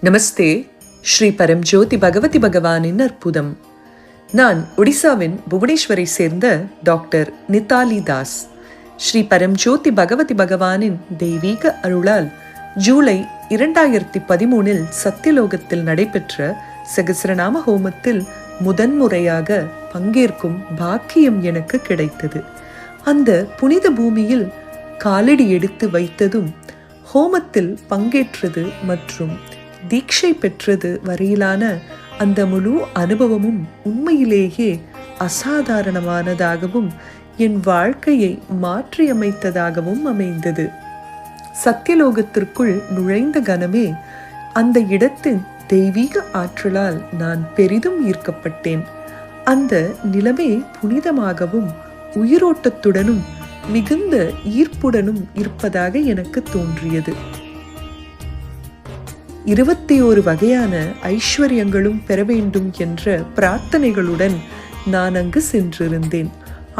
நமஸ்தே. ஸ்ரீ பரம்ஜோதி பகவதி பகவானின் அற்புதம். நான் ஒடிசாவின் புவனேஸ்வரை சேர்ந்த டாக்டர் நிதாலி தாஸ். ஸ்ரீ பரம்ஜோதி பகவதி பகவானின் தெய்வீக அருளால் ஜூலை 2013 சத்தியலோகத்தில் நடைபெற்ற சகஸ்ரநாம ஹோமத்தில் முதன்முறையாக பங்கேற்கும் பாக்கியம் எனக்கு கிடைத்தது. அந்த புனித பூமியில் காலடி எடுத்து வைத்ததும் ஹோமத்தில் பங்கேற்றது மற்றும் தீட்சை பெற்றது வரையிலான அந்த முழு அனுபவமும் உண்மையிலேயே அசாதாரணமானதாகவும் என் வாழ்க்கையை மாற்றியமைத்ததாகவும் அமைந்தது. சத்தியலோகத்திற்குள் நுழைந்த கணமே அந்த இடத்தின் தெய்வீக ஆற்றலால் நான் பெரிதும் ஈர்க்கப்பட்டேன். அந்த நிலைமை புனிதமாகவும் உயிரோட்டத்துடனும் மிகுந்த ஈர்ப்புடனும் இருப்பதாக எனக்கு தோன்றியது. 21 வகையான ஐஸ்வர்யங்களும் பெற வேண்டும் என்ற பிரார்த்தனைகளுடன் நான் அங்கு சென்றிருந்தேன்.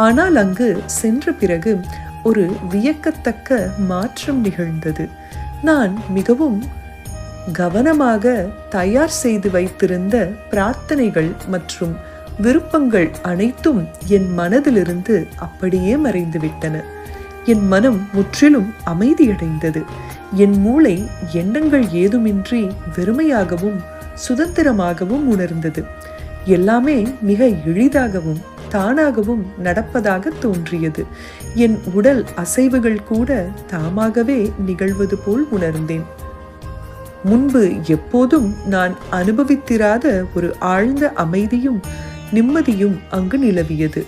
ஆனால் அங்கு சென்ற பிறகு ஒரு வியக்கத்தக்க மாற்றம் நிகழ்ந்தது. நான் மிகவும் கவனமாக தயார் செய்து வைத்திருந்த பிரார்த்தனைகள் மற்றும் விருப்பங்கள் அனைத்தும் என் மனதிலிருந்து அப்படியே மறைந்துவிட்டன. என் மனம் முற்றிலும் அமைதியடைந்தது. என் மூளை எண்ணங்கள் ஏதுமின்றி வெறுமையாகவும் சுதந்திரமாகவும் உணர்ந்தது. எல்லாமே மிக எளிதாகவும் தானாகவும் நடப்பதாக தோன்றியது. என் உடல் அசைவுகள் கூட தாமாகவே நிகழ்வது போல் உணர்ந்தேன். முன்பு எப்போதும் நான் அனுபவித்திராத ஒரு ஆழ்ந்த அமைதியும் நிம்மதியும் அங்கு நிலவியது.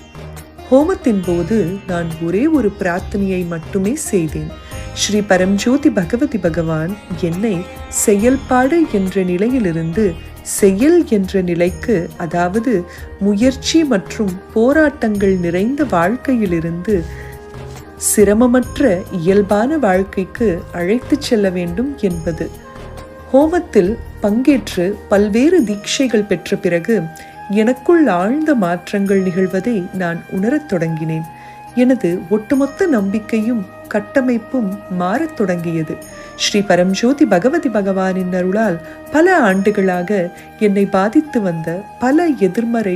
ஹோமத்தின் போது நான் ஒரே ஒரு பிரார்த்தனையை மட்டுமே செய்தேன். ஸ்ரீ பரம்ஜோதி பகவதி பகவான் என்னை செயல்பாடு என்ற நிலையிலிருந்து செயல் என்ற நிலைக்கு, அதாவது முயற்சி மற்றும் போராட்டங்கள் நிறைந்த வாழ்க்கையிலிருந்து சிரமமற்ற இயல்பான வாழ்க்கைக்கு அழைத்து செல்ல வேண்டும் என்பது. ஹோமத்தில் பங்கேற்று பல்வேறு தீட்சைகள் பெற்ற பிறகு எனக்குள் ஆழ்ந்த மாற்றங்கள் நிகழ்வதை நான் உணரத் தொடங்கினேன். எனது ஒட்டுமொத்த நம்பிக்கையும் கட்டமைப்பும் மாறத் தொடங்கியது. ஸ்ரீ பரம்ஜோதி பகவதி பகவானின் அருளால் பல ஆண்டுகளாக என்னை பாதித்து வந்த பல எதிர்மறை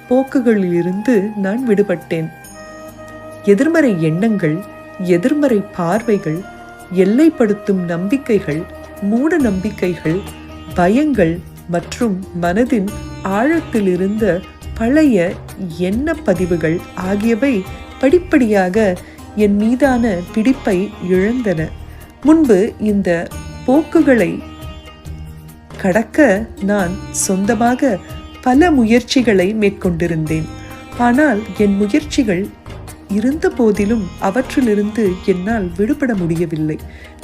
போக்குகளிலிருந்து நான் விடுபட்டேன். எதிர்மறை எண்ணங்கள், எதிர்மறை பார்வைகள், எல்லைப்படுத்தும் நம்பிக்கைகள், மூட நம்பிக்கைகள், பயங்கள் மற்றும் மனதின் ஆழத்தில் இருந்த பழைய எண்ண பதிவுகள் ஆகியவை படிப்படியாக என் மீதான பிடிப்பை இழந்தன. முன்பு இந்த போக்குகளை கடக்க நான் சொந்தமாக பல முயற்சிகளை மேற்கொண்டிருந்தேன். ஆனால் என் முயற்சிகள் இருந்த போதிலும் அவற்றிலிருந்து என்னால் விடுபட முடியவில்லை.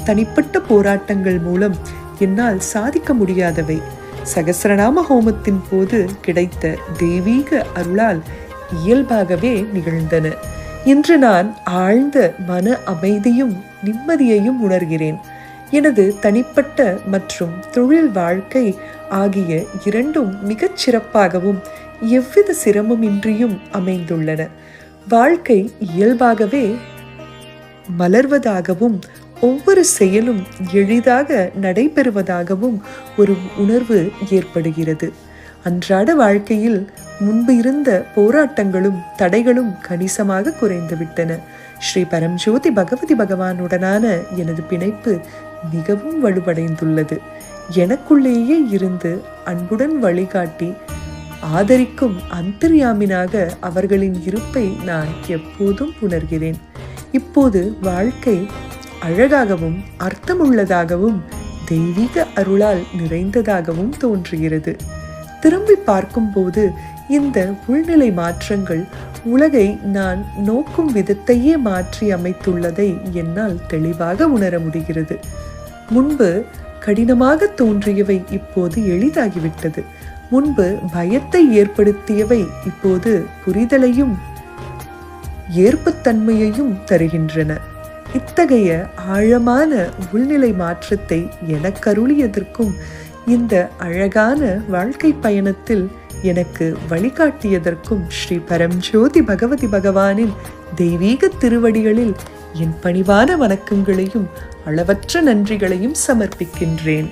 தனிப்பட்ட போராட்டங்கள் மூலம் என்னால் சாதிக்க முடியாதவை சகஸ்ரநாம ஹோமத்தின் போது கிடைத்த தெய்வீக அருளால் இயல்பாகவே நிகழ்ந்தன. இன்று நான் ஆழ்ந்த மன அமைதியும் நிம்மதியையும் உணர்கிறேன். எனது தனிப்பட்ட மற்றும் தொழில் வாழ்க்கை ஆகிய இரண்டும் மிகச் சிறப்பாகவும் எவ்வித சிரமமின்றியும் அமைந்துள்ளன. வாழ்க்கை இயல்பாகவே மலர்வதாகவும் ஒவ்வொரு செயலும் எளிதாக நடைபெறுவதாகவும் ஒரு உணர்வு ஏற்படுகிறது. அன்றாட வாழ்க்கையில் முன்பு இருந்த போராட்டங்களும் தடைகளும் கணிசமாக குறைந்துவிட்டன. ஸ்ரீ பரம்ஜோதி பகவதி பகவானுடனான எனது பிணைப்பு மிகவும் வலுவடைந்துள்ளது. எனக்குள்ளேயே இருந்து அன்புடன் வழிகாட்டி ஆதரிக்கும் அந்தர்யாமினாக அவர்களின் இருப்பை நான் எப்போதும் உணர்கிறேன். இப்போது வாழ்க்கை அழகாகவும் அர்த்தமுள்ளதாகவும் தெய்வீக அருளால் நிறைந்ததாகவும் தோன்றுகிறது. திரும்பி பார்க்கும்போது இந்த உள்நிலை மாற்றங்கள் உலகை நான் நோக்கும் விதத்தையே மாற்றி அமைத்துள்ளதை என்னால் தெளிவாக உணர முடிகிறது. முன்பு கடினமாக தோன்றியவை இப்போது எளிதாகிவிட்டது. முன்பு பயத்தை ஏற்படுத்தியவை இப்போது புரிதலையும் ஏற்புத்தன்மையையும் தருகின்றன. இத்தகைய ஆழமான உள்நிலை மாற்றத்தை எனக்கருளியதற்கும் இந்த அழகான வாழ்க்கை பயணத்தில் எனக்கு வழிகாட்டியதற்கும் ஸ்ரீ பரம்ஜோதி பகவதி பகவானின் தெய்வீக திருவடிகளில் என் பணிவான வணக்கங்களையும் அளவற்ற நன்றிகளையும் சமர்ப்பிக்கின்றேன்.